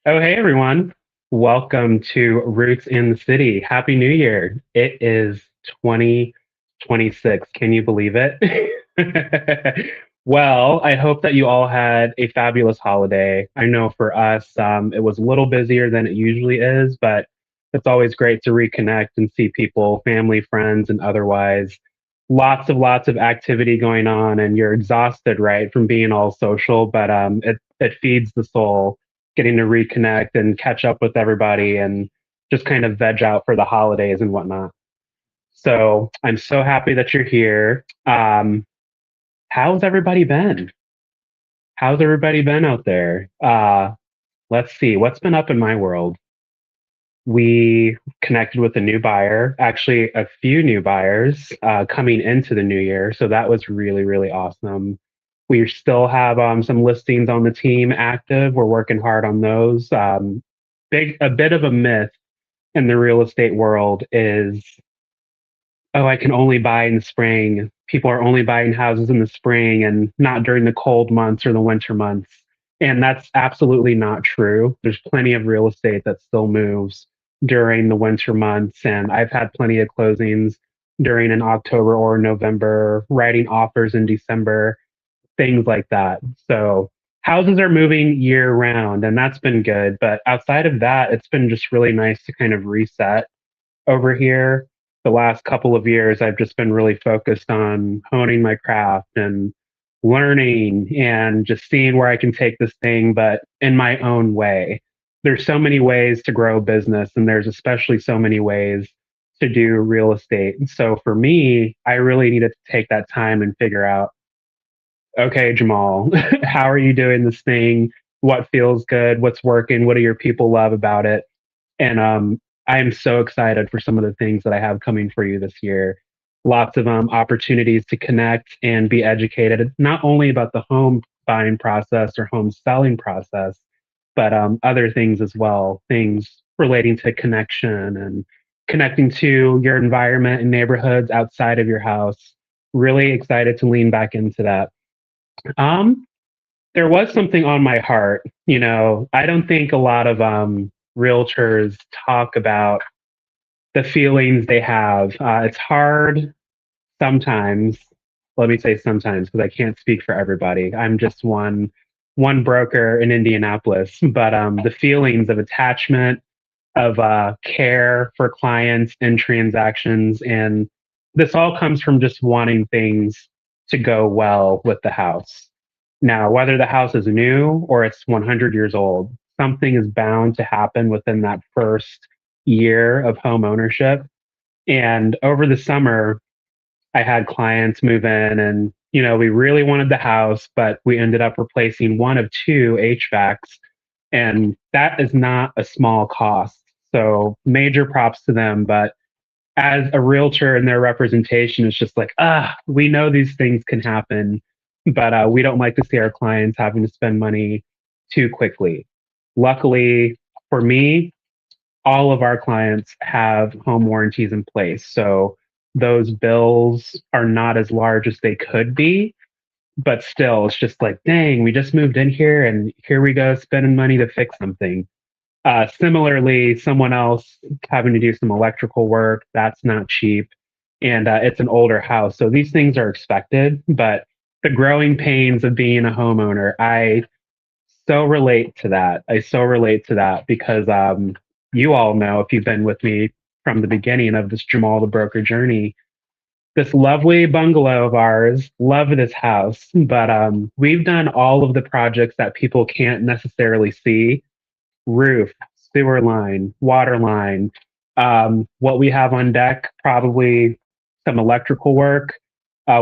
Oh, hey everyone. Welcome to Roots in the City. Happy New Year. It is 2026. Can you believe it? Well, I hope that you all had a fabulous holiday. I know for us, it was a little busier than it usually is, but it's always great to reconnect and see people, family, friends, and otherwise. Lots of activity going on, and you're exhausted, right, from being all social, but it feeds the soul getting to reconnect and catch up with everybody and just kind of veg out for the holidays and whatnot. So I'm so happy that you're here. How's everybody been? How's everybody been out there? Let's see, what's been up in my world? We connected with a new buyer, actually, a few new buyers coming into the new year. So that was really awesome. We still have some listings on the team active. We're working hard on those. A bit of a myth in the real estate world is, oh, I can only buy in the spring. People are only buying houses in the spring and not during the cold months or the winter months. And that's absolutely not true. There's plenty of real estate that still moves during the winter months. And I've had plenty of closings during an October or November, writing offers in December, things like that. So houses are moving year round, and that's been good. But outside of that, it's been just really nice to kind of reset over here. The last couple of years, I've just been really focused on honing my craft and learning and just seeing where I can take this thing, but in my own way. There's so many ways to grow a business, and there's especially so many ways to do real estate. And so for me, I really needed to take that time and figure out, okay, Jamal, how are you doing this thing? What feels good? What's working? What do your people love about it? And I am so excited for some of the things that I have coming for you this year. Lots of opportunities to connect and be educated, not only about the home buying process or home selling process, but other things as well, things relating to connection and connecting to your environment and neighborhoods outside of your house. Really excited to lean back into that. Um, there was something on my heart. I don't think a lot of realtors talk about the feelings they have. It's hard sometimes. Let me say sometimes because I can't speak for everybody. I'm just one broker in Indianapolis, but the feelings of attachment, of care for clients and transactions, and this all comes from just wanting things to go well with the house. Now, whether the house is new or it's 100 years old, something is bound to happen within that first year of home ownership. And over the summer, I had clients move in and, we really wanted the house, but we ended up replacing one of two HVACs. And that is not a small cost. So major props to them. But as a realtor and their representation, it's just like, we know these things can happen, but we don't like to see our clients having to spend money too quickly. Luckily for me, all of our clients have home warranties in place. So those bills are not as large as they could be, but still, it's just like, dang, we just moved in here and here we go spending money to fix something. Similarly, someone else having to do some electrical work, that's not cheap. And it's an older house. So these things are expected, but the growing pains of being a homeowner, I so relate to that. I so relate to that because you all know, if you've been with me from the beginning of this Jamal the Broker journey, this lovely bungalow of ours, love this house, but we've done all of the projects that people can't necessarily see: roof, sewer line, water line. What we have on deck, probably some electrical work.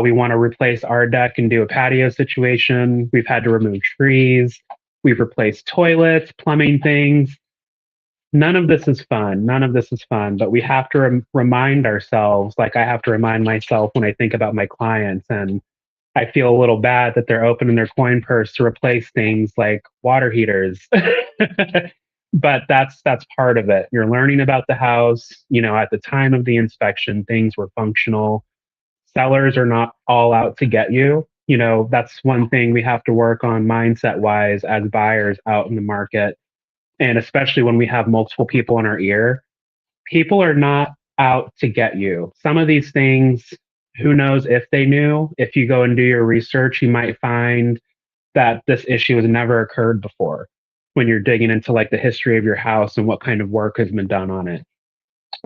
We want to replace our deck and do a patio situation. We've had to remove trees. We've replaced toilets, plumbing things. None of this is fun. None of this is fun, but we have to remind ourselves, like I have to remind myself when I think about my clients, and I feel a little bad that they're opening their coin purse to replace things like water heaters. But that's part of it. You're learning about the house. At the time of the inspection, things were functional. Sellers are not all out to get you. That's one thing we have to work on mindset wise as buyers out in the market. And especially when we have multiple people in our ear, people are not out to get you. Some of these things, who knows if they knew? If you go and do your research, you might find that this issue has never occurred before when you're digging into like the history of your house and what kind of work has been done on it.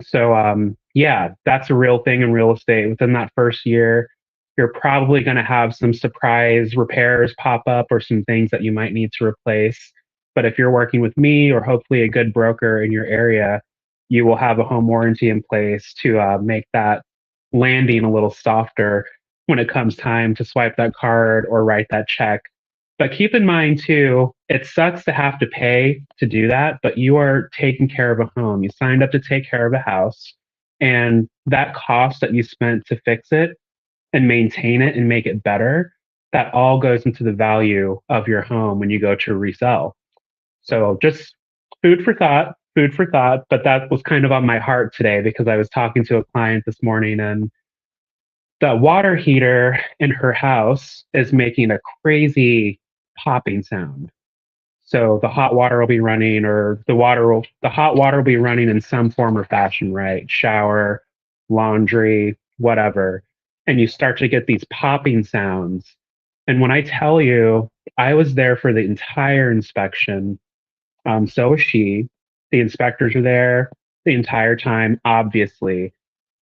So yeah, that's a real thing in real estate. Within that first year, you're probably going to have some surprise repairs pop up or some things that you might need to replace. But if you're working with me or hopefully a good broker in your area, you will have a home warranty in place to make that landing a little softer when it comes time to swipe that card or write that check. But keep in mind too, it sucks to have to pay to do that, but you are taking care of a home. You signed up to take care of a house, and that cost that you spent to fix it and maintain it and make it better, that all goes into the value of your home when you go to resell. So just food for thought. But that was kind of on my heart today because I was talking to a client this morning and the water heater in her house is making a crazy popping sound. So the hot water will be running, or the hot water will be running in some form or fashion, right? Shower, laundry, whatever. And you start to get these popping sounds. And when I tell you, I was there for the entire inspection. So was she. The inspectors were there the entire time, obviously.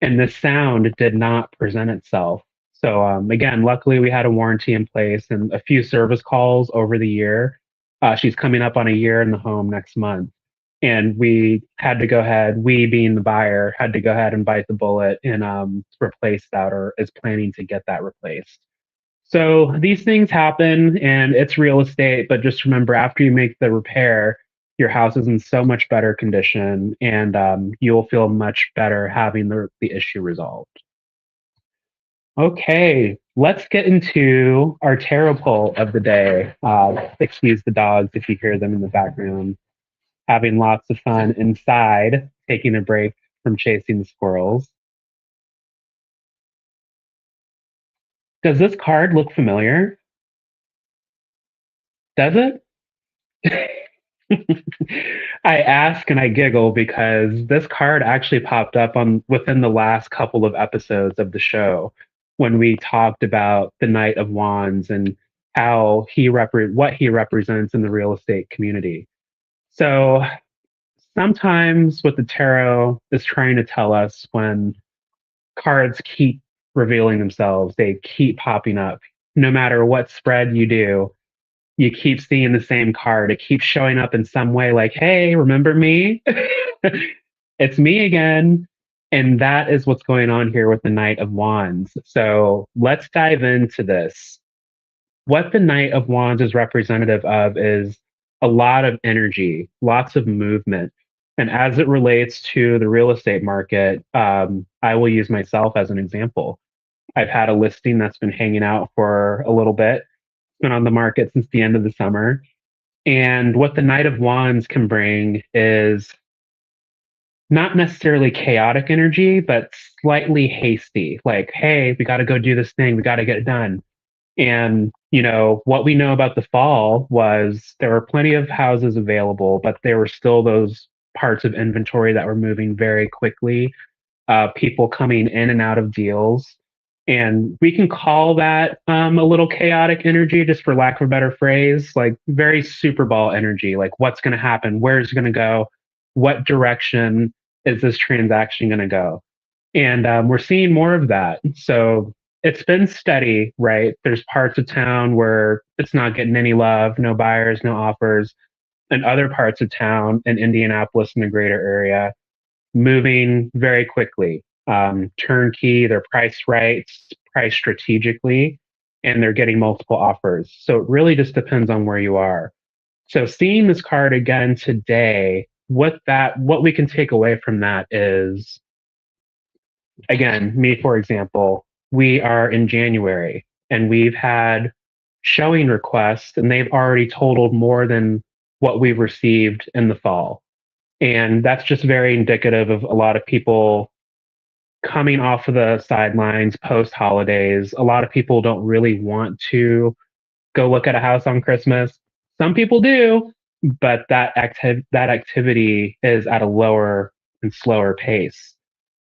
And the sound did not present itself. So again, luckily we had a warranty in place and a few service calls over the year. She's coming up on a year in the home next month. And we had to go ahead, we being the buyer, had to go ahead and bite the bullet and replace that, or is planning to get that replaced. So these things happen and it's real estate, but just remember after you make the repair, your house is in so much better condition and you'll feel much better having the issue resolved. Okay, let's get into our tarot pull of the day. Excuse the dogs if you hear them in the background, having lots of fun inside, taking a break from chasing the squirrels. Does this card look familiar? Does it? I ask and I giggle because this card actually popped up on within the last couple of episodes of the show when we talked about the Knight of Wands and how what he represents in the real estate community. So sometimes what the tarot is trying to tell us when cards keep revealing themselves, they keep popping up. No matter what spread you do, you keep seeing the same card. It keeps showing up in some way like, hey, remember me? It's me again. And that is what's going on here with the Knight of Wands. So let's dive into this. What the Knight of Wands is representative of is a lot of energy, lots of movement. And as it relates to the real estate market, I will use myself as an example. I've had a listing that's been hanging out for a little bit, been on the market since the end of the summer. And what the Knight of Wands can bring is not necessarily chaotic energy, but slightly hasty. Like, hey, we got to go do this thing. We got to get it done. And, what we know about the fall was there were plenty of houses available, but there were still those parts of inventory that were moving very quickly, people coming in and out of deals. And we can call that a little chaotic energy, just for lack of a better phrase, like very Super Bowl energy. Like, what's going to happen? Where's it going to go? What direction is this transaction going to go? And we're seeing more of that. So it's been steady, right? There's parts of town where it's not getting any love, no buyers, no offers, and other parts of town in Indianapolis and the greater area moving very quickly. Turnkey, they're priced right, priced strategically, and they're getting multiple offers. So it really just depends on where you are. So seeing this card again today, what we can take away from that is, again, me for example, we are in January and we've had showing requests and they've already totaled more than what we've received in the fall. And that's just very indicative of a lot of people coming off of the sidelines post holidays. A lot of people don't really want to go look at a house on Christmas. Some people do, but that activity is at a lower and slower pace.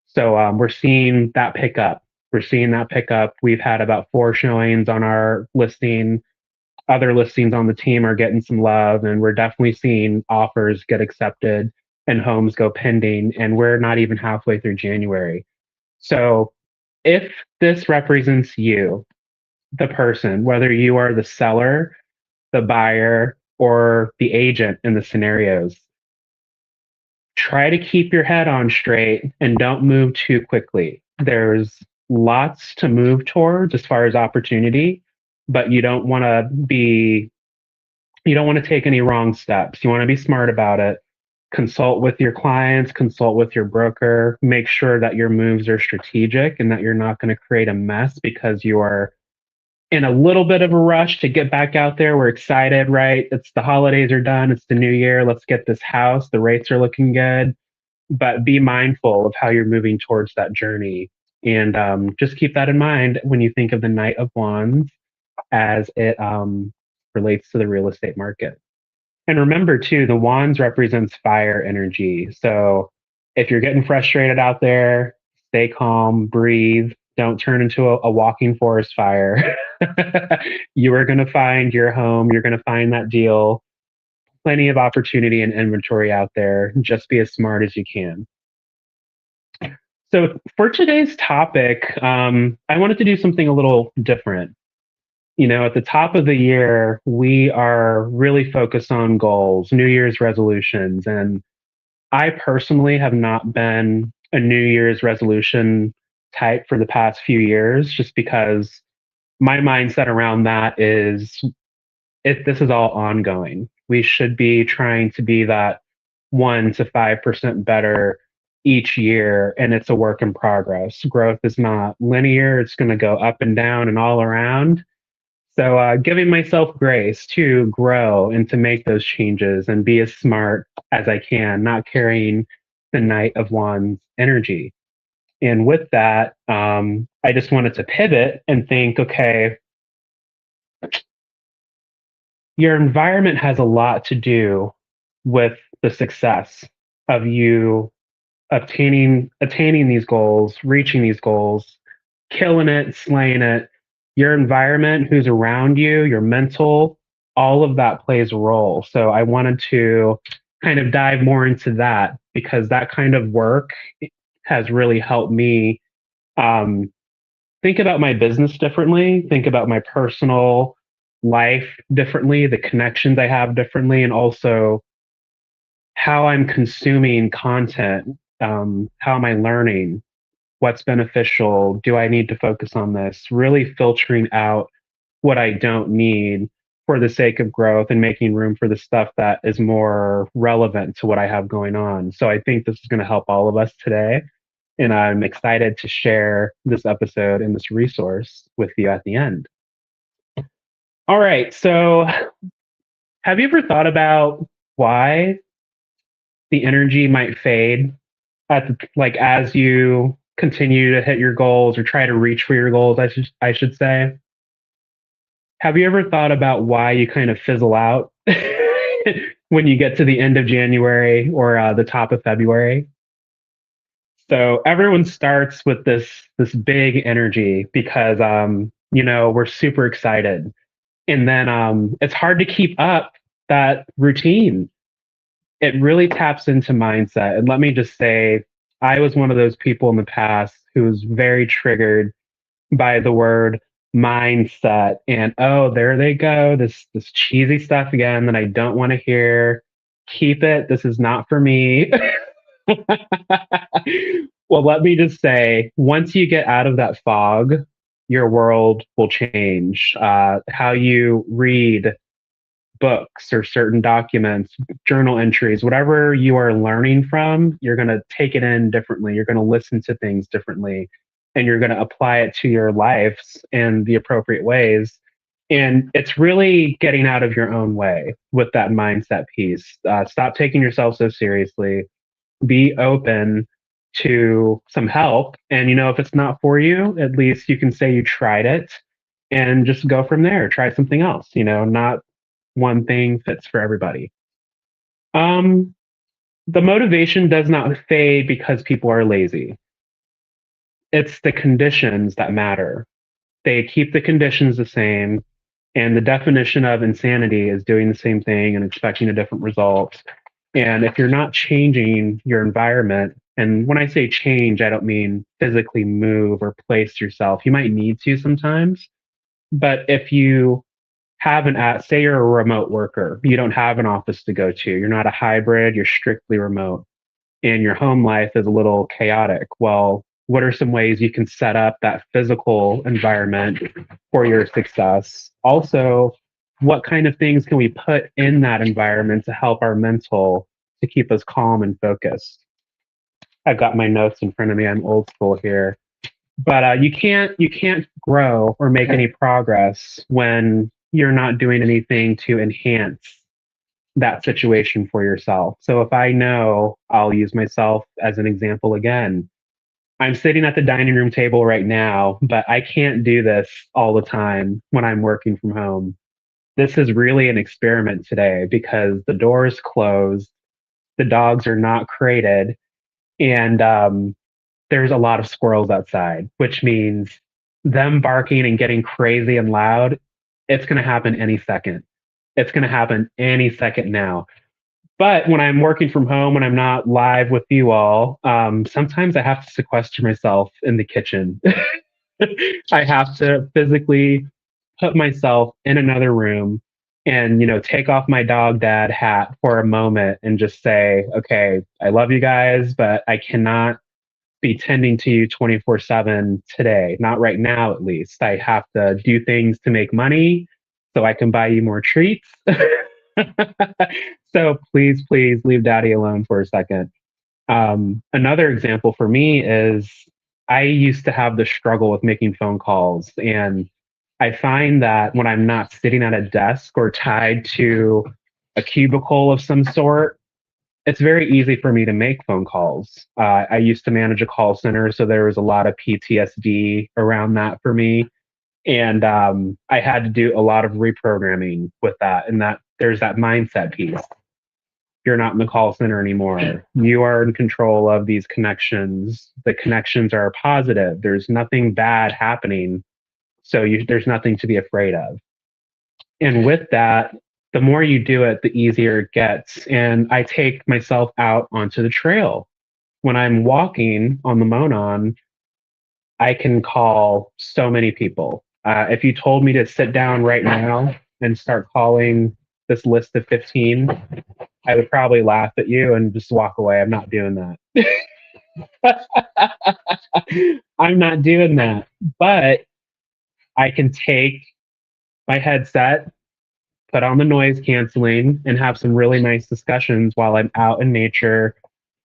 So we're seeing that pick up. We're seeing that pick up. We've had about 4 showings on our listing. Other listings on the team are getting some love, and we're definitely seeing offers get accepted and homes go pending. And we're not even halfway through January. So if this represents you, the person, whether you are the seller, the buyer, or the agent in the scenarios, try to keep your head on straight and don't move too quickly. There's lots to move towards as far as opportunity, but you don't want to take any wrong steps. You want to be smart about it. Consult with your clients, consult with your broker, make sure that your moves are strategic and that you're not going to create a mess because you are in a little bit of a rush to get back out there. We're excited, right? It's the holidays are done, it's the new year. Let's get this house. The rates are looking good, but be mindful of how you're moving towards that journey. And just keep that in mind when you think of the Knight of Wands as it relates to the real estate market. And remember, too, the wands represents fire energy. So if you're getting frustrated out there, stay calm, breathe, don't turn into a walking forest fire. You are going to find your home, you're going to find that deal. Plenty of opportunity and inventory out there. Just be as smart as you can. So, for today's topic, I wanted to do something a little different. At the top of the year, we are really focused on goals, New Year's resolutions. And I personally have not been a New Year's resolution type for the past few years, just because my mindset around that is this is all ongoing. We should be trying to be that 1 to 5% better each year, and it's a work in progress. Growth is not linear, it's going to go up and down and all around. So, giving myself grace to grow and to make those changes and be as smart as I can, not carrying the Knight of Wands energy. And with that, I just wanted to pivot and think, okay, your environment has a lot to do with the success of you attaining these goals, reaching these goals, killing it, slaying it. Your environment, who's around you, your mental, all of that plays a role. So I wanted to kind of dive more into that because that kind of work has really helped me um, think about my business differently, think about my personal life differently, the connections I have differently, and also how I'm consuming content. How am I learning? What's beneficial? Do I need to focus on this? Really filtering out what I don't need for the sake of growth and making room for the stuff that is more relevant to what I have going on. So I think this is going to help all of us today. And I'm excited to share this episode and this resource with you at the end. All right. So, have you ever thought about why the energy might fade like as you continue to hit your goals or try to reach for your goals? I should say. Have you ever thought about why you kind of fizzle out when you get to the end of January or the top of February? So everyone starts with this big energy because we're super excited, and then it's hard to keep up that routine. It really taps into mindset. And let me just say, I was one of those people in the past who was very triggered by the word mindset. And oh, there they go, this cheesy stuff again that I don't want to hear. Keep it. This is not for me. Well, let me just say, once you get out of that fog, your world will change. How you read books or certain documents, journal entries, whatever you are learning from, you're going to take it in differently. You're going to listen to things differently and you're going to apply it to your lives in the appropriate ways. And it's really getting out of your own way with that mindset piece. Stop taking yourself so seriously. Be open to some help. And, if it's not for you, at least you can say you tried it and just go from there. Try something else, not one thing fits for everybody. Um, the motivation does not fade because people are lazy. It's the conditions that matter. They keep the conditions the same. And the definition of insanity is doing the same thing and expecting a different result. And if you're not changing your environment, and when I say change, I don't mean physically move or place yourself. You might need to sometimes, but if you have say you're a remote worker, you don't have an office to go to, you're not a hybrid, you're strictly remote, and your home life is a little chaotic. Well, what are some ways you can set up that physical environment for your success? Also, what kind of things can we put in that environment to help our mental to keep us calm and focused? I've got my notes in front of me. I'm old school here, but you can't grow or make any progress when you're not doing anything to enhance that situation for yourself. So if I know, I'll use myself as an example again. I'm sitting at the dining room table right now, but I can't do this all the time when I'm working from home. This is really an experiment today because the door is closed, the dogs are not crated, and there's a lot of squirrels outside, which means them barking and getting crazy and loud, it's going to happen any second. It's going to happen any second now. But when I'm working from home, when I'm not live with you all, sometimes I have to sequester myself in the kitchen. I have to physically put myself in another room and take off my dog dad hat for a moment and just say, okay, I love you guys, but I cannot be tending to you 24/7 today, not right now at least. I have to do things to make money so I can buy you more treats. So please leave daddy alone for a second. Another example for me is I used to have the struggle with making phone calls. And I find that when I'm not sitting at a desk or tied to a cubicle of some sort, it's very easy for me to make phone calls. I used to manage a call center, so there was a lot of PTSD around that for me. And I had to do a lot of reprogramming with that. And that there's that mindset piece. You're not in the call center anymore. You are in control of these connections. The connections are positive. There's nothing bad happening. So there's nothing to be afraid of. And with that, the more you do it, the easier it gets. And I take myself out onto the trail. When I'm walking on the Monon, I can call so many people. If you told me to sit down right now and start calling this list of 15, I would probably laugh at you and just walk away. I'm not doing that. I'm not doing that. But I can take my headset, put on the noise canceling, and have some really nice discussions while I'm out in nature,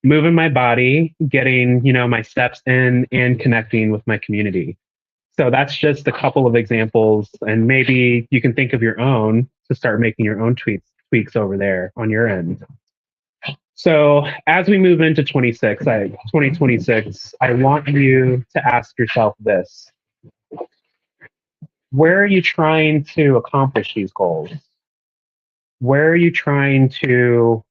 moving my body, getting, my steps in and connecting with my community. So that's just a couple of examples, and maybe you can think of your own to start making your own tweaks over there on your end. So as we move into 2026, I want you to ask yourself this: where are you trying to accomplish these goals? Where are you trying to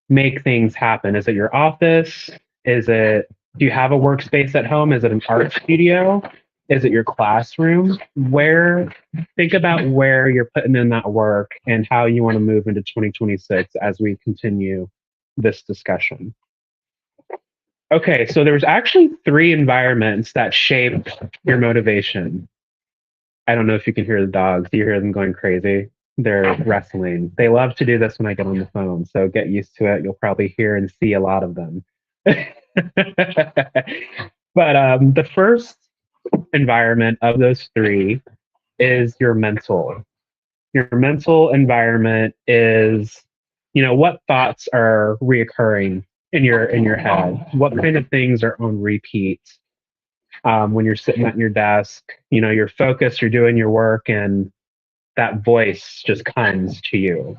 make things happen? Is it your office? Do you have a workspace at home? Is it an art studio? Is it your classroom? Think about where you're putting in that work and how you want to move into 2026 as we continue this discussion. Okay, so there's actually three environments that shape your motivation. I don't know if you can hear the dogs. Do you hear them going crazy? They're wrestling. They love to do this when I get on the phone, so get used to it. You'll probably hear and see a lot of them. But the first environment of those three is your mental. Your mental environment is, what thoughts are reoccurring in your head? What kind of things are on repeat when you're sitting at your desk? You're focused, you're doing your work, and that voice just comes to you.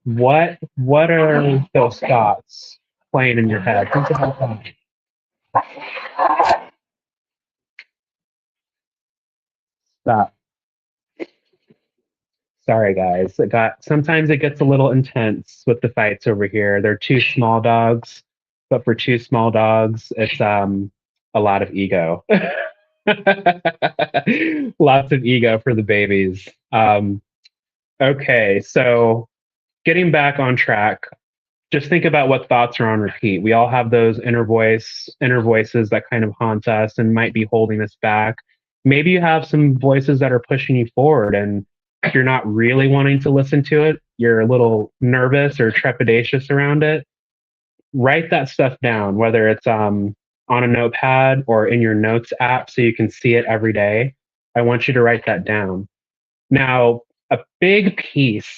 What are those thoughts playing in your head? Think about that. Stop. Sorry, guys. Sometimes it gets a little intense with the fights over here. They're two small dogs, but for two small dogs, it's a lot of ego. Lots of ego for the babies. Okay, so getting back on track, just think about what thoughts are on repeat. We all have those inner voices that kind of haunt us and might be holding us back. Maybe you have some voices that are pushing you forward and you're not really wanting to listen to it. You're a little nervous or trepidatious around it. Write that stuff down, whether it's on a notepad or in your notes app so you can see it every day. I want you to write that down. Now, a big piece,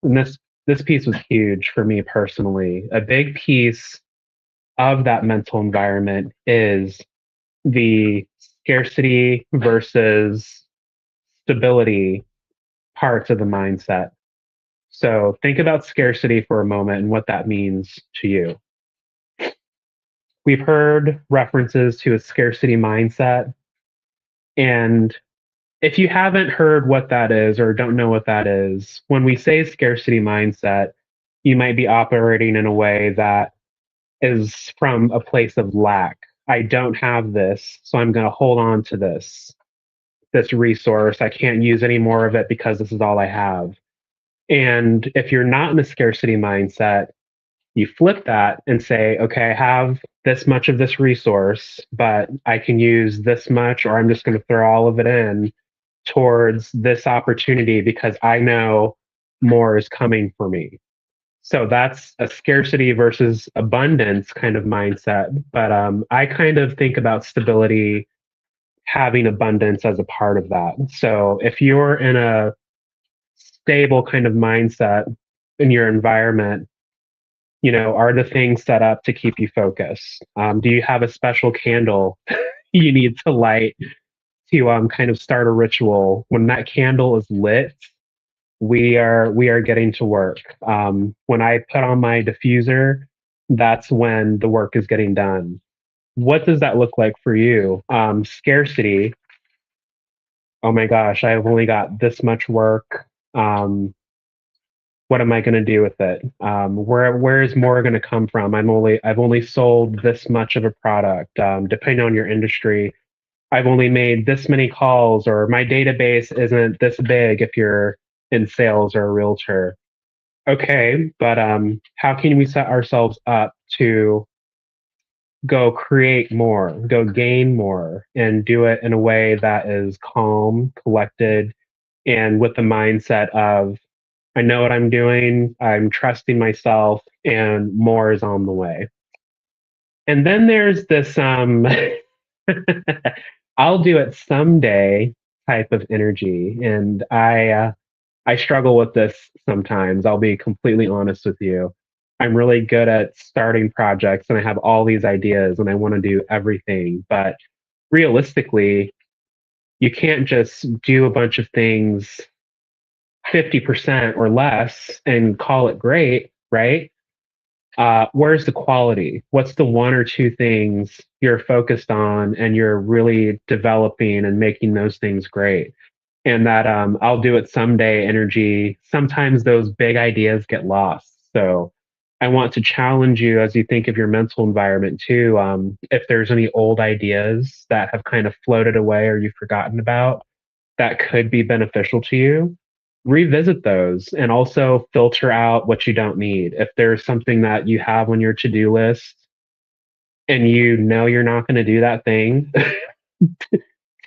and this piece was huge for me personally. A big piece of that mental environment is the scarcity versus stability parts of the mindset. So think about scarcity for a moment and what that means to you. We've heard references to a scarcity mindset. And if you haven't heard what that is or don't know what that is, when we say scarcity mindset, you might be operating in a way that is from a place of lack. I don't have this, so I'm going to hold on to this resource. I can't use any more of it because this is all I have. And if you're not in a scarcity mindset, you flip that and say, okay, I have this much of this resource, but I can use this much, or I'm just going to throw all of it in towards this opportunity because I know more is coming for me. So that's a scarcity versus abundance kind of mindset. But I kind of think about stability having abundance as a part of that. So if you're in a stable kind of mindset in your environment, are the things set up to keep you focused? Do you have a special candle you need to light to kind of start a ritual? When that candle is lit, we are getting to work. When I put on my diffuser, that's when the work is getting done. What does that look like for you? Scarcity. Oh my gosh, I've only got this much work. Um, what am I going to do with it? Where is more going to come from? I've only sold this much of a product. Depending on your industry, I've only made this many calls, or my database isn't this big if you're in sales or a realtor. Okay, but how can we set ourselves up to go create more, go gain more, and do it in a way that is calm, collected, and with the mindset of, I know what I'm doing, I'm trusting myself, and more is on the way. And then there's this I'll do it someday type of energy. And I struggle with this sometimes. I'll be completely honest with you. I'm really good at starting projects and I have all these ideas and I want to do everything. But realistically, you can't just do a bunch of things 50% or less and call it great, right? Where's the quality? What's the one or two things you're focused on and you're really developing and making those things great? And that I'll do it someday energy. Sometimes those big ideas get lost. So I want to challenge you as you think of your mental environment too. If there's any old ideas that have kind of floated away or you've forgotten about that could be beneficial to you, revisit those and also filter out what you don't need. If there's something that you have on your to do list and you know you're not going to do that thing,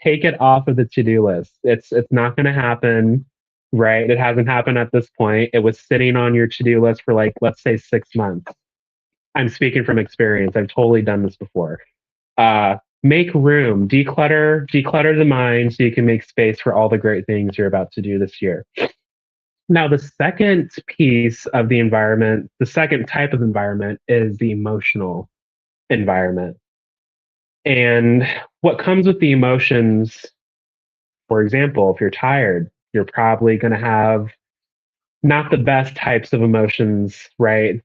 take it off of the to-do list. It's not going to happen, right? It hasn't happened at this point. It was sitting on your to-do list for like let's say 6 months. I'm speaking from experience. I've totally done this before. Make room, declutter the mind so you can make space for all the great things you're about to do this year. Now, the second piece of the environment, the second type of environment is the emotional environment. And what comes with the emotions, for example, if you're tired, you're probably going to have not the best types of emotions, right?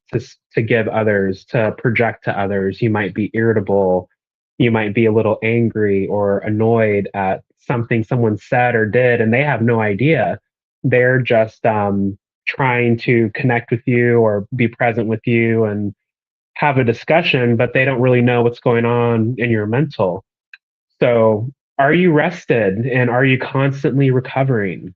To give others, to project to others. You might be irritable. You might be a little angry or annoyed at something someone said or did, and they have no idea. They're just trying to connect with you or be present with you and have a discussion, but they don't really know what's going on in your mental. So, are you rested and are you constantly recovering?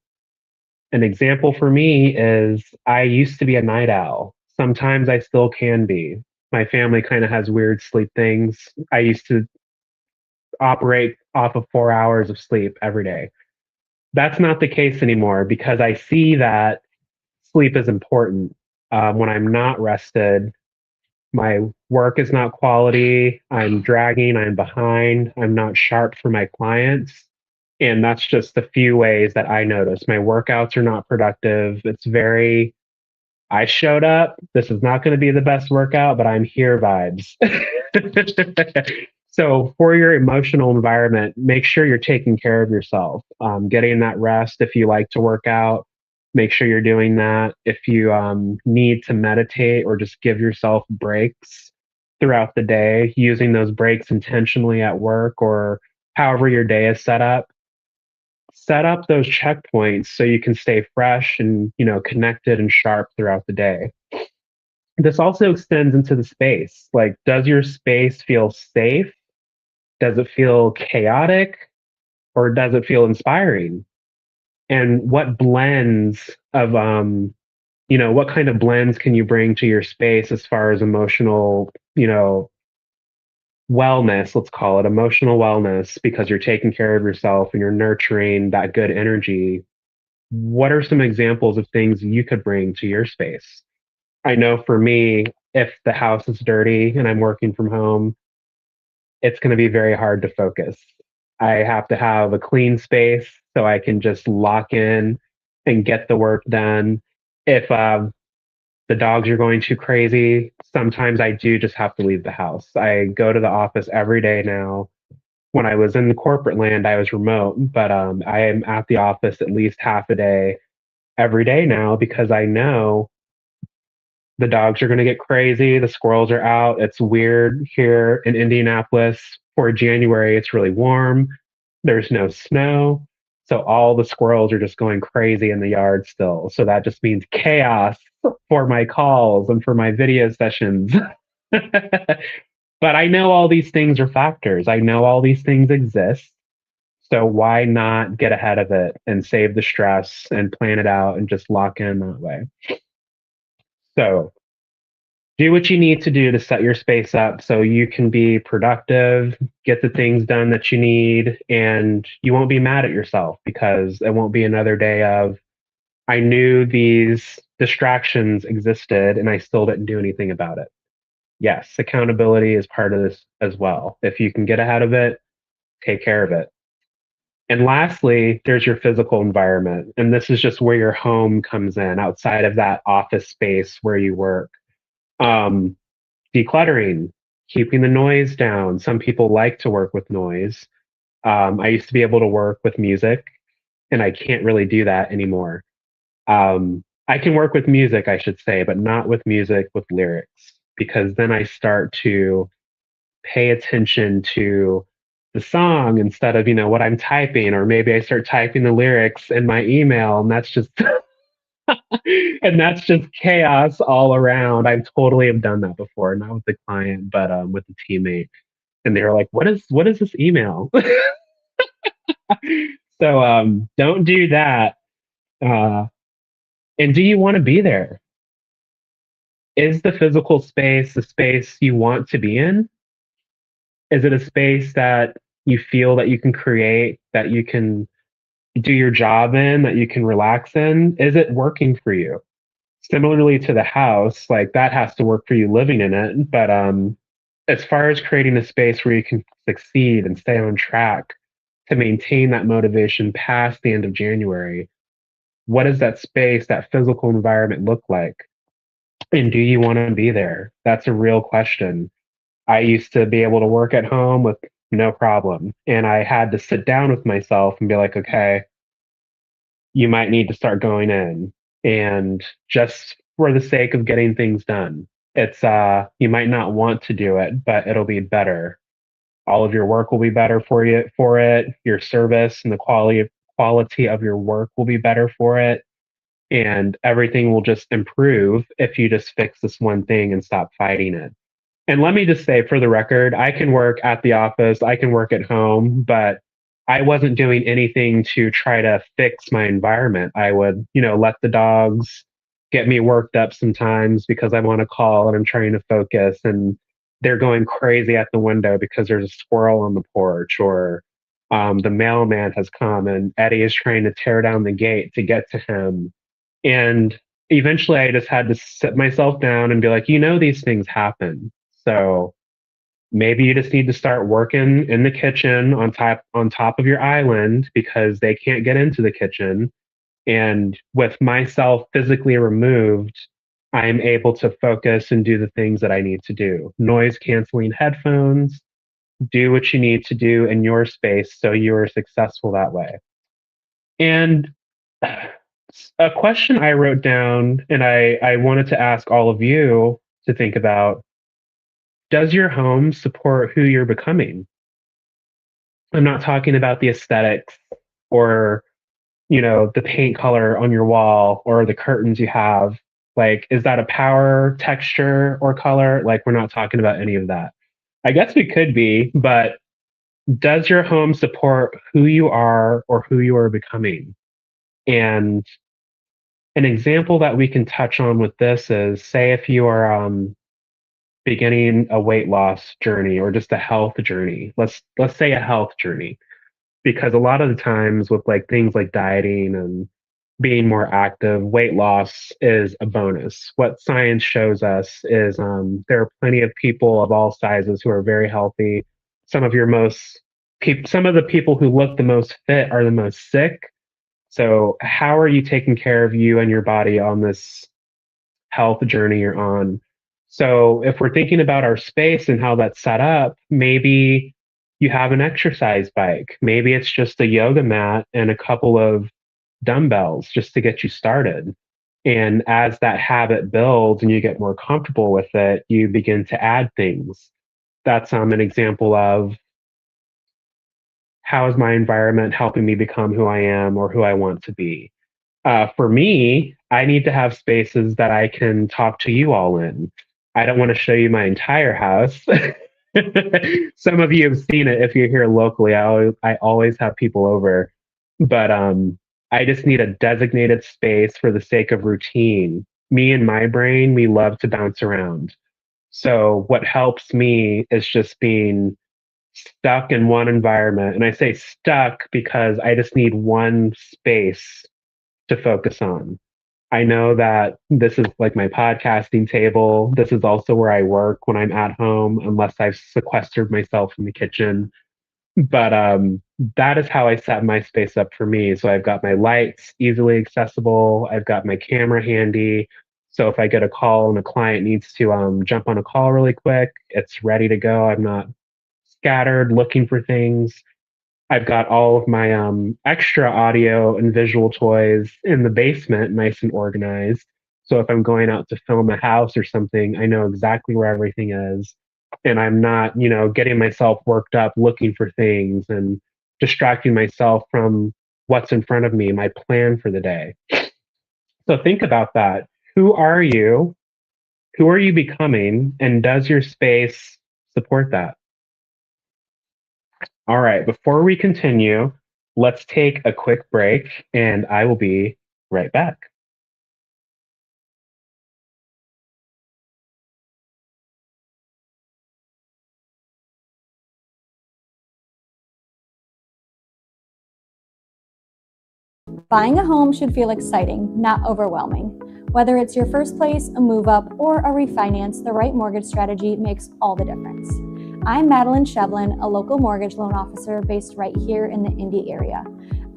An example for me is I used to be a night owl. Sometimes I still can be. My family kind of has weird sleep things. I used to operate off of 4 hours of sleep every day. That's not the case anymore because I see that sleep is important. When I'm not rested, my work is not quality. I'm dragging, I'm behind, I'm not sharp for my clients. And that's just a few ways that I notice. My workouts are not productive. It's very, I showed up. This is not going to be the best workout, but I'm here vibes. So, for your emotional environment, make sure you're taking care of yourself, getting that rest. If you like to work out, make sure you're doing that. If you need to meditate or just give yourself breaks throughout the day, using those breaks intentionally at work or however your day is set up those checkpoints so you can stay fresh and connected and sharp throughout the day. This also extends into the space. Like, does your space feel safe? Does it feel chaotic or does it feel inspiring? And what blends of what kind of blends can you bring to your space as far as emotional, wellness, let's call it emotional wellness, because you're taking care of yourself and you're nurturing that good energy. What are some examples of things you could bring to your space? I know for me, if the house is dirty and I'm working from home, it's going to be very hard to focus. I have to have a clean space so I can just lock in and get the work done. If the dogs are going too crazy, sometimes I do just have to leave the house. I go to the office every day now. When I was in the corporate land, I was remote, but I am at the office at least half a day every day now because I know the dogs are going to get crazy. The squirrels are out. It's weird here in Indianapolis for January. It's really warm. There's no snow. So all the squirrels are just going crazy in the yard still. So that just means chaos for my calls and for my video sessions. But I know all these things are factors. I know all these things exist. So why not get ahead of it and save the stress and plan it out and just lock in that way? So do what you need to do to set your space up so you can be productive, get the things done that you need, and you won't be mad at yourself because it won't be another day of, I knew these distractions existed and I still didn't do anything about it. Yes, accountability is part of this as well. If you can get ahead of it, take care of it. And lastly, there's your physical environment. And this is just where your home comes in outside of that office space where you work. Um, Decluttering, keeping the noise down. Some people like to work with noise. I used to be able to work with music, and I can't really do that anymore. I can work with music, I should say, but not with music with lyrics, because then I start to pay attention to the song instead of, what I'm typing, or maybe I start typing the lyrics in my email, and that's just and that's just chaos all around. I totally have done that before, not with the client, but with the teammate. And they were like, "What is this email?" So don't do that. Uh, and do you want to be there? Is the physical space the space you want to be in? Is it a space that you feel that you can create, that you can do your job in, that you can relax in? Is it working for you? Similarly to the house, like that has to work for you living in it. But as far as creating a space where you can succeed and stay on track to maintain that motivation past the end of January, what does that space, that physical environment look like? And do you want to be there? That's a real question. I used to be able to work at home with no problem. And I had to sit down with myself and be like, okay, you might need to start going in. And just for the sake of getting things done, it's you might not want to do it, but it'll be better. All of your work will be better for it. Your service and the quality of your work will be better for it. and everything will just improve if you just fix this one thing and stop fighting it. And let me just say for the record, I can work at the office, I can work at home, but I wasn't doing anything to try to fix my environment. I would, let the dogs get me worked up sometimes because I'm on a call and I'm trying to focus and they're going crazy at the window because there's a squirrel on the porch or the mailman has come and Eddie is trying to tear down the gate to get to him. And eventually I just had to sit myself down and be like, these things happen. So maybe you just need to start working in the kitchen on top of your island because they can't get into the kitchen. And with myself physically removed, I am able to focus and do the things that I need to do. Noise canceling headphones, do what you need to do in your space so you are successful that way. And a question I wrote down and I wanted to ask all of you to think about: does your home support who you're becoming? I'm not talking about the aesthetics or, the paint color on your wall or the curtains you have. Like, is that a power, texture, or color? Like, we're not talking about any of that. I guess we could be, but does your home support who you are or who you are becoming? And an example that we can touch on with this is, say if you are beginning a weight loss journey or just a health journey. Let's say a health journey, because a lot of the times with like things like dieting and being more active, weight loss is a bonus. What science shows us is there are plenty of people of all sizes who are very healthy. Some of the people who look the most fit are the most sick. So how are you taking care of you and your body on this health journey you're on? So if we're thinking about our space and how that's set up, maybe you have an exercise bike. Maybe it's just a yoga mat and a couple of dumbbells just to get you started. And as that habit builds and you get more comfortable with it, you begin to add things. That's an example of how is my environment helping me become who I am or who I want to be. For me, I need to have spaces that I can talk to you all in. I don't want to show you my entire house. Some of you have seen it if you're here locally. I always have people over, but I just need a designated space for the sake of routine. Me and my brain, we love to bounce around. So what helps me is just being stuck in one environment. And I say stuck because I just need one space to focus on. I know that this is like my podcasting table. This is also where I work when I'm at home, unless I've sequestered myself in the kitchen. But that is how I set my space up for me. So I've got my lights easily accessible. I've got my camera handy. So if I get a call and a client needs to jump on a call really quick, it's ready to go. I'm not scattered looking for things. I've got all of my extra audio and visual toys in the basement, nice and organized. So if I'm going out to film a house or something, I know exactly where everything is. And I'm not, getting myself worked up looking for things and distracting myself from what's in front of me, my plan for the day. So think about that. Who are you? Who are you becoming? And does your space support that? All right, before we continue, let's take a quick break and I will be right back. Buying a home should feel exciting, not overwhelming. Whether it's your first place, a move up, or a refinance, the right mortgage strategy makes all the difference. I'm Madeline Shevlin, a local mortgage loan officer based right here in the Indy area.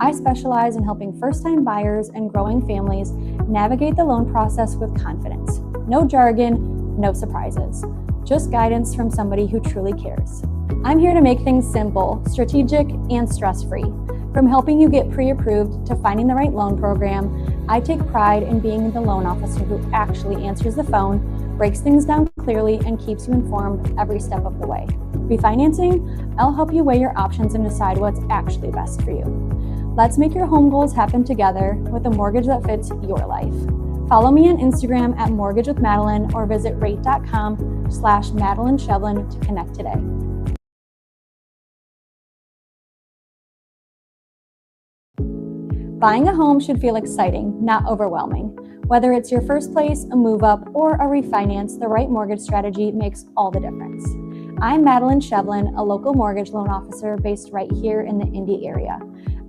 I specialize in helping first-time buyers and growing families navigate the loan process with confidence. No jargon, no surprises, just guidance from somebody who truly cares. I'm here to make things simple, strategic, and stress-free. From helping you get pre-approved to finding the right loan program, I take pride in being the loan officer who actually answers the phone, breaks things down clearly, and keeps you informed every step of the way. Refinancing? I'll help you weigh your options and decide what's actually best for you. Let's make your home goals happen together with a mortgage that fits your life. Follow me on Instagram at Mortgage with Madeline or visit rate.com/Madeline Shevlin to connect today. Buying a home should feel exciting, not overwhelming. Whether it's your first place, a move up, or a refinance, the right mortgage strategy makes all the difference. I'm Madeline Shevlin, a local mortgage loan officer based right here in the Indy area.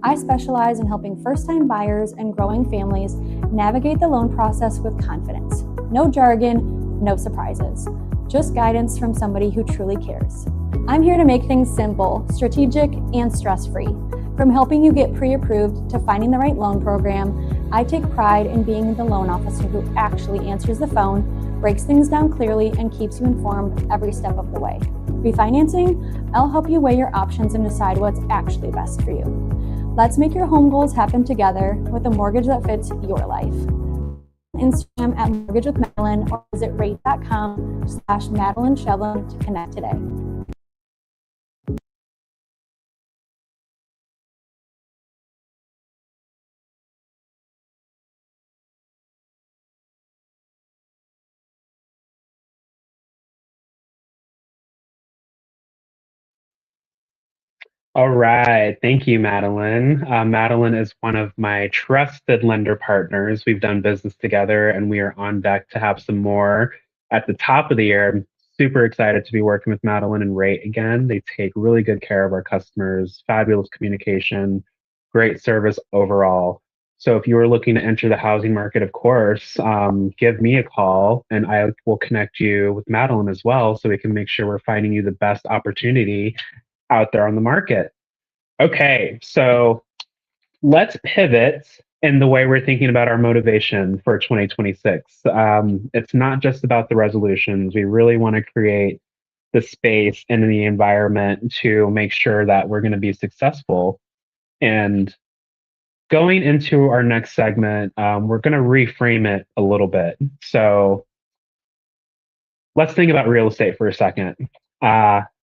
I specialize in helping first-time buyers and growing families navigate the loan process with confidence. No jargon, no surprises, just guidance from somebody who truly cares. I'm here to make things simple, strategic, and stress-free. From helping you get pre-approved to finding the right loan program, I take pride in being the loan officer who actually answers the phone, breaks things down clearly, and keeps you informed every step of the way. Refinancing? I'll help you weigh your options and decide what's actually best for you. Let's make your home goals happen together with a mortgage that fits your life. Instagram at Mortgage with Madeline or visit rate.com/Madeline Shevlin to connect today. All right. Thank you, Madeline. Madeline is one of my trusted lender partners. We've done business together and we are on deck to have some more at the top of the year. I'm super excited to be working with Madeline and Rate again. They take really good care of our customers, fabulous communication, great service overall. So if you are looking to enter the housing market, of course, give me a call and I will connect you with Madeline as well so we can make sure we're finding you the best opportunity out there on the market. Okay, so let's pivot in the way we're thinking about our motivation for 2026. It's not just about the resolutions. We really want to create the space and the environment to make sure that we're going to be successful. And going into our next segment, we're going to reframe it a little bit. So let's think about real estate for a second.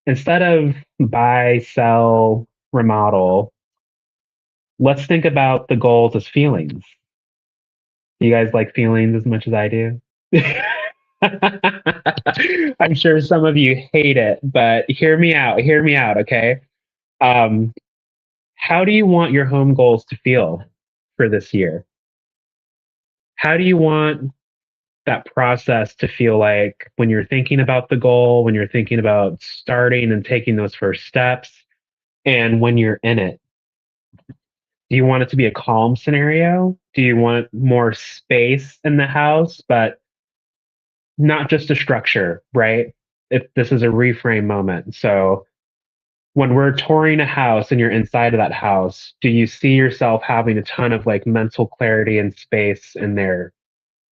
Instead of buy, sell, remodel, let's think about the goals as feelings. You guys like feelings as much as I do? I'm sure some of you hate it, but hear me out. Hear me out, okay? Um, how do you want your home goals to feel for this year? How do you want that process to feel like when you're thinking about the goal, when you're thinking about starting and taking those first steps, and when you're in it? Do you want it to be a calm scenario? Do you want more space in the house, but not just a structure, right? If this is a reframe moment. So when we're touring a house and you're inside of that house, do you see yourself having a ton of like mental clarity and space in there?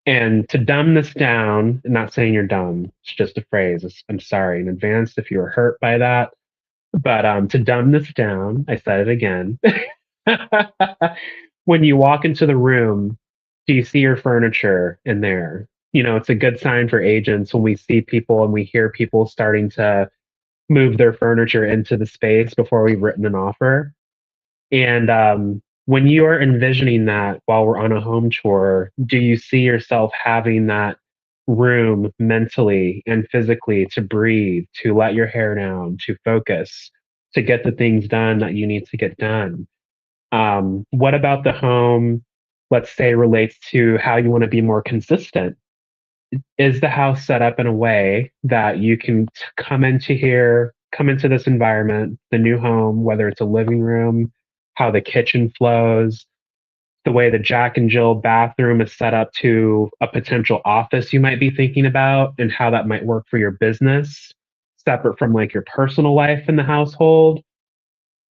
And to dumb this down, I'm not saying you're dumb, it's just a phrase. I'm sorry in advance if you were hurt by that. But to dumb this down, I said it again. When you walk into the room, do you see your furniture in there? You know, it's a good sign for agents when we see people and we hear people starting to move their furniture into the space before we've written an offer. And when you are envisioning that while we're on a home tour, do you see yourself having that room mentally and physically to breathe, to let your hair down, to focus, to get the things done that you need to get done? What about the home, let's say, relates to how you want to be more consistent? Is the house set up in a way that you can come into here, come into this environment, the new home, whether it's a living room, how the kitchen flows, the way the Jack and Jill bathroom is set up to a potential office you might be thinking about, and how that might work for your business, separate from like your personal life in the household?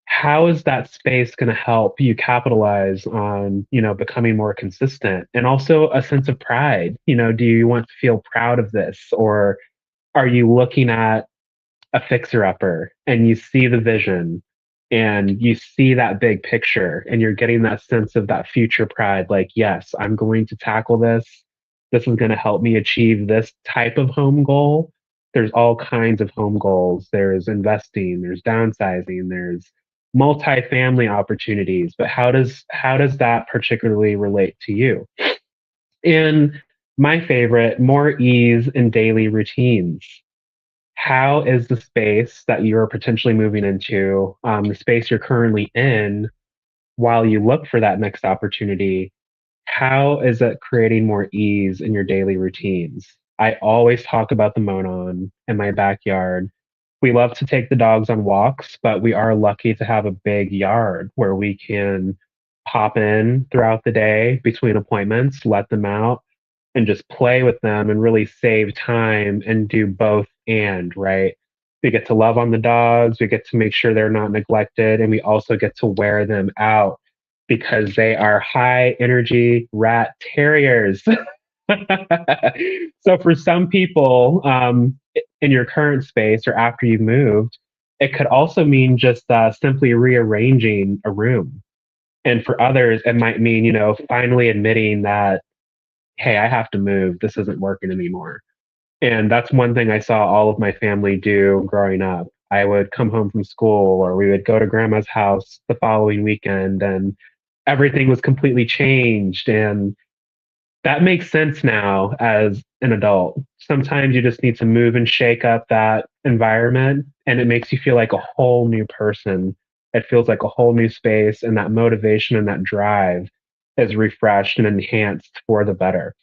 How is that space going to help you capitalize on, you know, becoming more consistent and also a sense of pride? You know, do you want to feel proud of this, or are you looking at a fixer upper and you see the vision and you see that big picture and you're getting that sense of that future pride, like, yes, I'm going to tackle this. This is going to help me achieve this type of home goal. There's all kinds of home goals. There's investing, there's downsizing, there's multifamily opportunities, but how does that particularly relate to you? And my favorite, more ease in daily routines. How is the space that you're potentially moving into, the space you're currently in, while you look for that next opportunity, how is it creating more ease in your daily routines? I always talk about the Monon in my backyard. We love to take the dogs on walks, but we are lucky to have a big yard where we can pop in throughout the day between appointments, let them out, and just play with them and really save time and do both and, right? We get to love on the dogs, we get to make sure they're not neglected, and we also get to wear them out because they are high energy rat terriers. So for some people, in your current space or after you've moved, it could also mean just simply rearranging a room. And for others, it might mean, finally admitting that, hey, I have to move. This isn't working anymore. And that's one thing I saw all of my family do growing up. I would come home from school or we would go to grandma's house the following weekend and everything was completely changed. And that makes sense now as an adult. Sometimes you just need to move and shake up that environment, and it makes you feel like a whole new person. It feels like a whole new space, and that motivation and that drive is refreshed and enhanced for the better.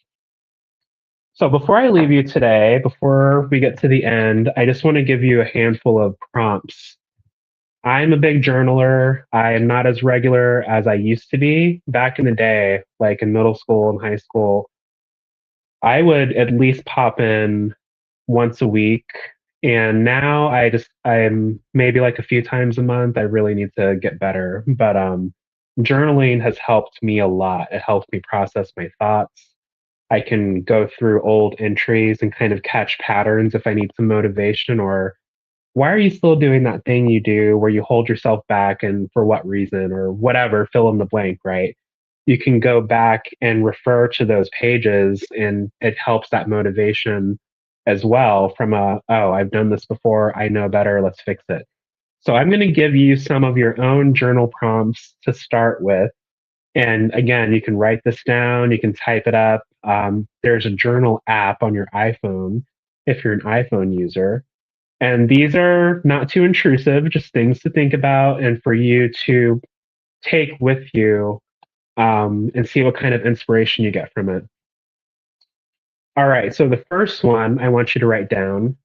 So, before I leave you today, before we get to the end, I just want to give you a handful of prompts. I'm a big journaler. I am not as regular as I used to be back in the day, like in middle school and high school. I would at least pop in once a week. And now I'm maybe like a few times a month. I really need to get better. But journaling has helped me a lot. It helps me process my thoughts. I can go through old entries and kind of catch patterns if I need some motivation or why are you still doing that thing you do where you hold yourself back and for what reason or whatever, fill in the blank, right? You can go back and refer to those pages and it helps that motivation as well from oh, I've done this before. I know better. Let's fix it. So I'm going to give you some of your own journal prompts to start with. And again, you can write this down, you can type it up. There's a journal app on your iPhone if you're an iPhone user. And these are not too intrusive, just things to think about and for you to take with you and see what kind of inspiration you get from it. All right, so the first one I want you to write down,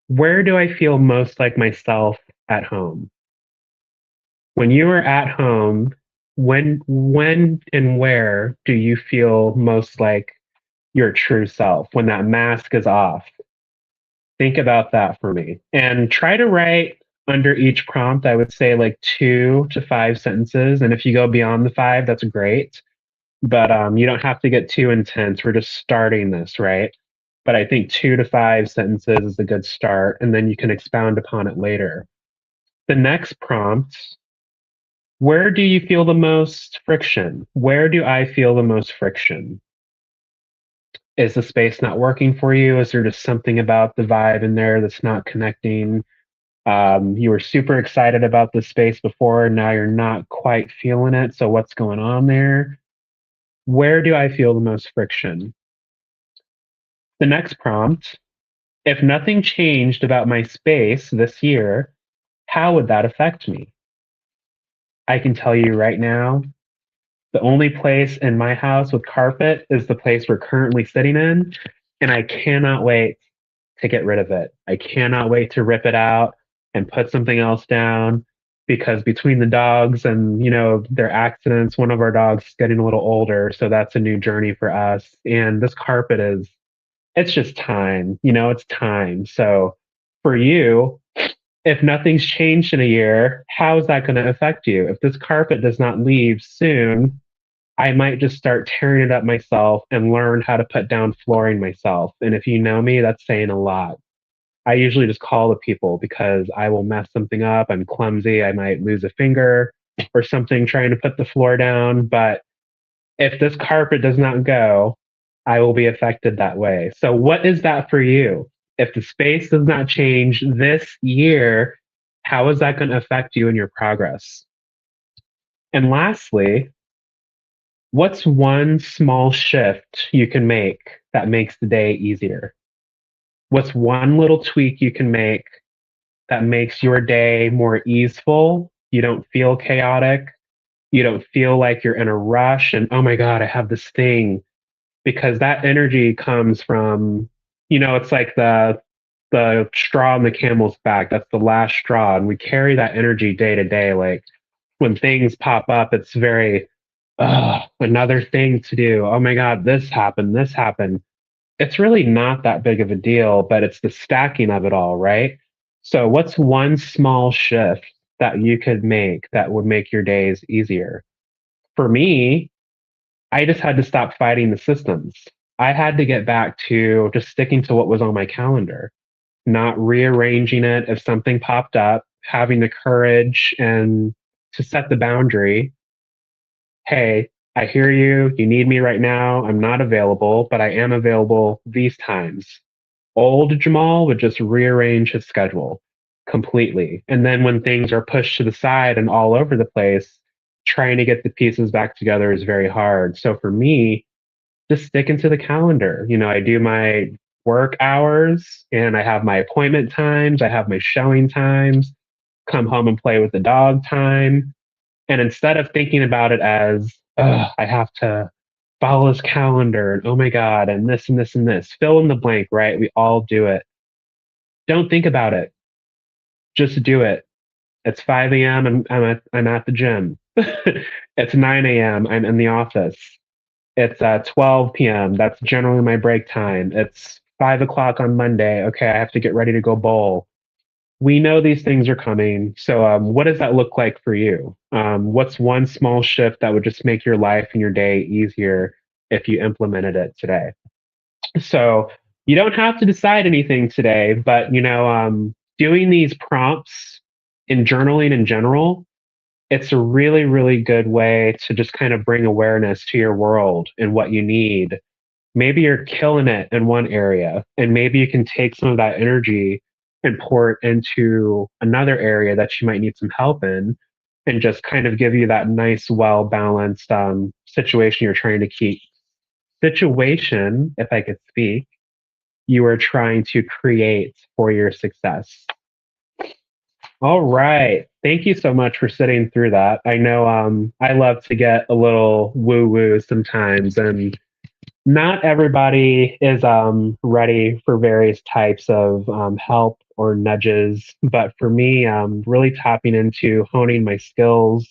where do I feel most like myself at home? When you are at home, when and where do you feel most like your true self when that mask is off? Think about that for me and try to write under each prompt. I would say like 2 to 5 sentences. And if you go beyond the five, that's great. But you don't have to get too intense. We're just starting this, right? But I think 2 to 5 sentences is a good start. And then you can expound upon it later. The next prompt, where do you feel the most friction? Where do I feel the most friction? Is the space not working for you? Is there just something about the vibe in there that's not connecting? You were super excited about the space before, and now you're not quite feeling it. So, what's going on there? Where do I feel the most friction? The next prompt, if nothing changed about my space this year, how would that affect me? I can tell you right now, the only place in my house with carpet is the place we're currently sitting in, and I cannot wait to get rid of it. I cannot wait to rip it out and put something else down because between the dogs and, their accidents, one of our dogs is getting a little older, so that's a new journey for us. And this carpet it's just time, it's time. So for you, if nothing's changed in a year, how is that going to affect you? If this carpet does not leave soon, I might just start tearing it up myself and learn how to put down flooring myself. And if you know me, that's saying a lot. I usually just call the people because I will mess something up. I'm clumsy. I might lose a finger or something trying to put the floor down. But if this carpet does not go, I will be affected that way. So, what is that for you? If the space does not change this year, How is that going to affect you in your progress? And lastly, what's one small shift you can make that makes the day easier? What's one little tweak you can make that makes your day more easeful? You don't feel chaotic. You don't feel like you're in a rush and, oh my God, I have this thing. Because that energy comes from, it's like the straw in the camel's back. That's the last straw. And we carry that energy day to day. Like when things pop up, it's very, another thing to do. Oh my God, this happened, this happened. It's really not that big of a deal, but it's the stacking of it all, right? So, what's one small shift that you could make that would make your days easier? For me, I just had to stop fighting the systems. I had to get back to just sticking to what was on my calendar, not rearranging it if something popped up, having the courage and to set the boundary. Hey, I hear you. You need me right now. I'm not available, but I am available these times. Old Jamal would just rearrange his schedule completely. And then when things are pushed to the side and all over the place, trying to get the pieces back together is very hard. So for me, just sticking to the calendar. I do my work hours and I have my appointment times, I have my showing times, come home and play with the dog time. And instead of thinking about it as, I have to follow this calendar and oh my God, and this and this and this, fill in the blank, right? We all do it. Don't think about it. Just do it. It's 5 a.m. and I'm at the gym. It's 9 a.m. I'm in the office. It's 12 p.m. That's generally my break time. It's 5 o'clock on Monday. Okay, I have to get ready to go bowl. We know these things are coming. So, what does that look like for you? What's one small shift that would just make your life and your day easier if you implemented it today? So, you don't have to decide anything today, but doing these prompts in journaling in general, it's a really, really good way to just kind of bring awareness to your world and what you need. Maybe you're killing it in one area, and maybe you can take some of that energy and pour it into another area that you might need some help in, and just kind of give you that nice, well balanced situation you're trying to keep. Situation, if I could speak, you are trying to create for your success. All right. Thank you so much for sitting through that. I know I love to get a little woo woo sometimes, and not everybody is ready for various types of help or nudges. But for me, really tapping into honing my skills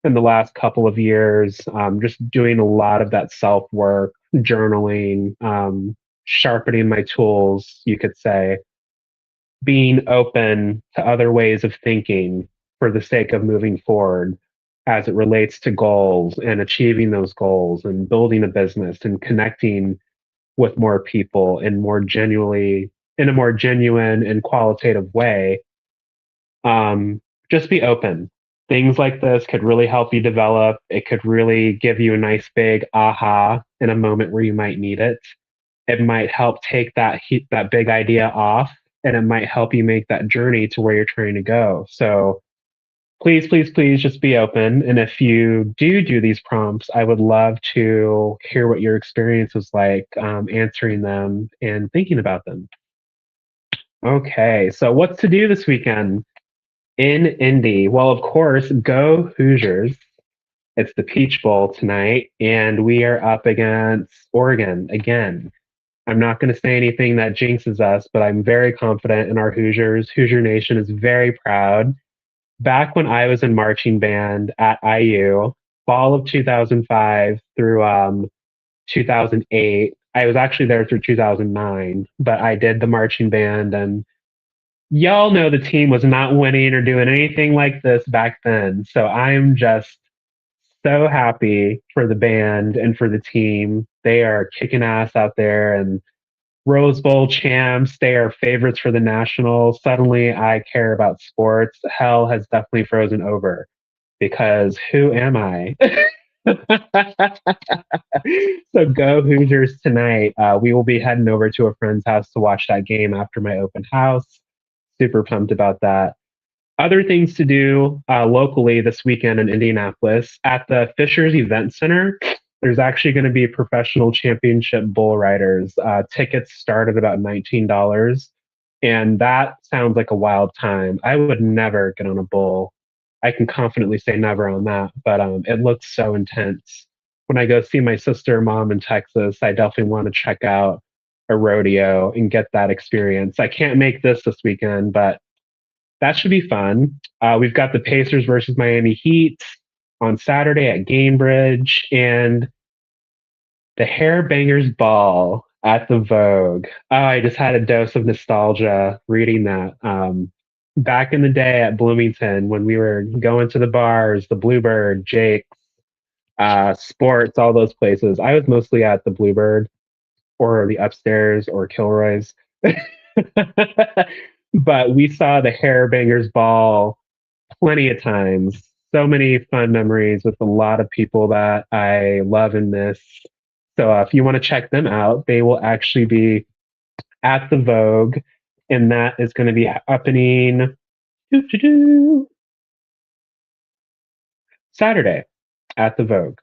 in the last couple of years, just doing a lot of that self work, journaling, sharpening my tools, you could say, being open to other ways of thinking for the sake of moving forward as it relates to goals and achieving those goals and building a business and connecting with more people in a more genuine and qualitative way. Just be open. Things like this could really help you develop. It could really give you a nice big aha in a moment where you might need it. It might help take that big idea off, and it might help you make that journey to where you're trying to go. So please, please, please just be open. And if you do these prompts, I would love to hear what your experience was like answering them and thinking about them. Okay, so what's to do this weekend in Indy? Well, of course, go Hoosiers. It's the Peach Bowl tonight, and we are up against Oregon again. I'm not going to say anything that jinxes us, but I'm very confident in our Hoosiers. Hoosier Nation is very proud. Back when I was in marching band at IU, fall of 2005 through 2008, I was actually there through 2009, but I did the marching band, and y'all know the team was not winning or doing anything like this back then. So I'm just so happy for the band and for the team. They are kicking ass out there and Rose Bowl champs. They are favorites for the Nationals. Suddenly I care about sports. Hell has definitely frozen over because who am I? So go Hoosiers tonight. We will be heading over to a friend's house to watch that game after my open house. Super pumped about that. Other things to do locally this weekend in Indianapolis at the Fishers Event Center. There's actually going to be professional championship bull riders. Tickets start at about $19. And that sounds like a wild time. I would never get on a bull. I can confidently say never on that, but it looks so intense. When I go see my sister and mom in Texas, I definitely want to check out a rodeo and get that experience. I can't make this weekend, but that should be fun. We've got the Pacers versus Miami Heat on Saturday at Gainbridge, and the Hair Bangers Ball at the Vogue. Oh, I just had a dose of nostalgia reading that. Back in the day at Bloomington, when we were going to the bars, the Bluebird, Jake's, Sports, all those places. I was mostly at the Bluebird or the Upstairs or Kilroy's. But we saw the Hair Bangers Ball plenty of times. So many fun memories with a lot of people that I love and miss. So if you want to check them out, they will actually be at the Vogue, and that is going to be happening Saturday at the Vogue.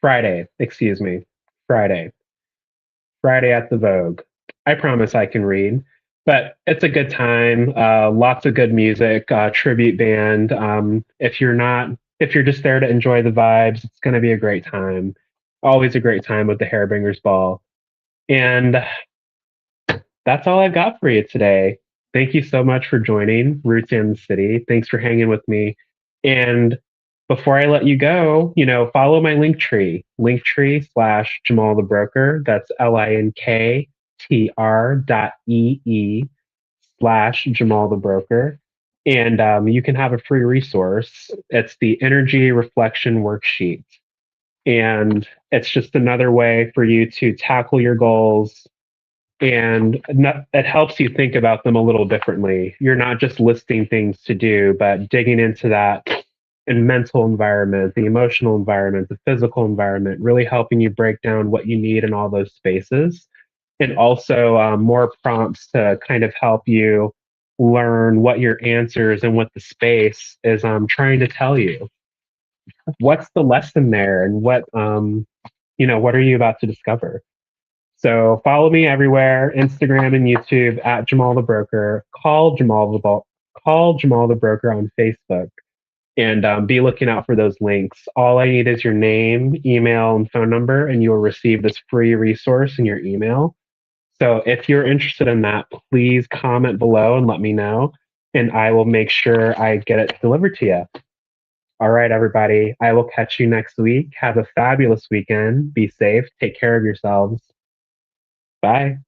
Friday, excuse me. Friday. Friday at the Vogue. I promise I can read, but it's a good time. Lots of good music, tribute band. If you're just there to enjoy the vibes, it's going to be a great time. Always a great time with the Hairbangers Ball. And that's all I've got for you today. Thank you so much for joining Roots in the City. Thanks for hanging with me. And before I let you go, follow my linktree /Jamal the Broker. That's linktr.ee/Jamal the Broker. And you can have a free resource. It's the Energy Reflection Worksheet. And it's just another way for you to tackle your goals, and it helps you think about them a little differently. You're not just listing things to do, but digging into that and mental environment, the emotional environment, the physical environment, really helping you break down what you need in all those spaces. And also more prompts to kind of help you learn what your answers and what the space is trying to tell you. What's the lesson there, and what are you about to discover? So follow me everywhere, Instagram and YouTube at Jamal the Broker. Call Jamal the Broker on Facebook, and be looking out for those links. All I need is your name, email, and phone number, and you will receive this free resource in your email. So if you're interested in that, please comment below and let me know, and I will make sure I get it delivered to you. All right, everybody. I will catch you next week. Have a fabulous weekend. Be safe. Take care of yourselves. Bye.